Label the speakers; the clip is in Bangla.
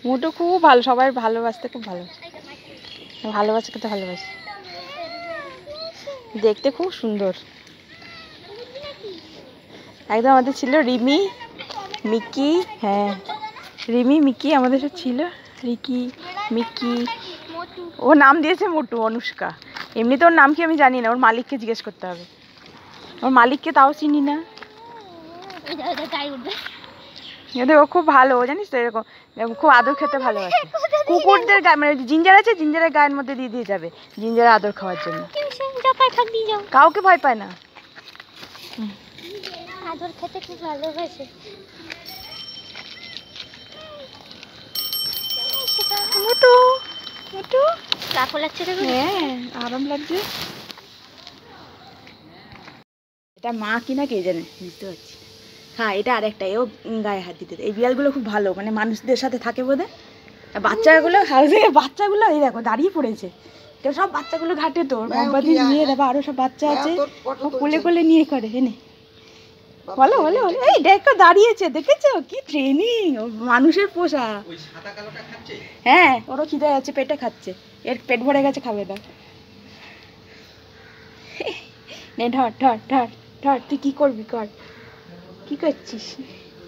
Speaker 1: মোটু খুব ভালো, সবাই ভালোবাসতে খুব ভালো, ভালোবাসে খেতে ভালোবাসে, দেখতে খুব সুন্দর একদম। আমাদের ছিল রিমি, মিকি, হ্যাঁ রিমি মিকি আমাদের সাথে ছিল, রিকি, মিকি। ও নাম দিয়েছে মোটু, অনুষ্কা। এমনিতে ওর নাম কি আমি জানি না, ওর মালিককে জিজ্ঞেস করতে হবে, ওর মালিককে তাও চিনি না। ও খুব ভালো, জানিস তো, এরকম খুব আদর খেতে ভালোবাসে। কুকুরদের গায়ে, মানে জিঞ্জার আছে, জিঞ্জারের গায়ের মধ্যে দিয়ে দিয়ে যাবে, জিঞ্জারের আদর খাওয়ার জন্য। কাউকে ভয় পায় না, আদর খেতে খুব ভালোবাসে। মোটু মোটু লাফ লাগছে, হ্যাঁ আরাম লাগছে। এটা মা কিনা কে জানে, বুঝতে পারছি। হ্যাঁ এটা আরেকটা, এও গায়ে হাত দিতে। এই বিড়ালগুলো খুব ভালো, মানে মানুষদের সাথে থাকে বোধ হয়। বাচ্চাগুলো, বাচ্চাগুলো এই দেখো দাঁড়িয়ে পড়েছে, তো সব বাচ্চাগুলো ঘাটে, তোর বাবাদের নিয়ে দেবা, আরো সব বাচ্চা আছে, কোলে কোলে নিয়ে করে। এনে বলো বলো বলো, এই দেখো দাঁড়িয়েছে, দেখেছো কি ট্রেনিং, মানুষের পোষা। হ্যাঁ ওরও খিদে আছে, পেটে খাচ্ছে, এর পেট ভরে গেছে, খাবে না। নে ধর ধর ধর ধর, তুই কি করবি কর, কি করছিস?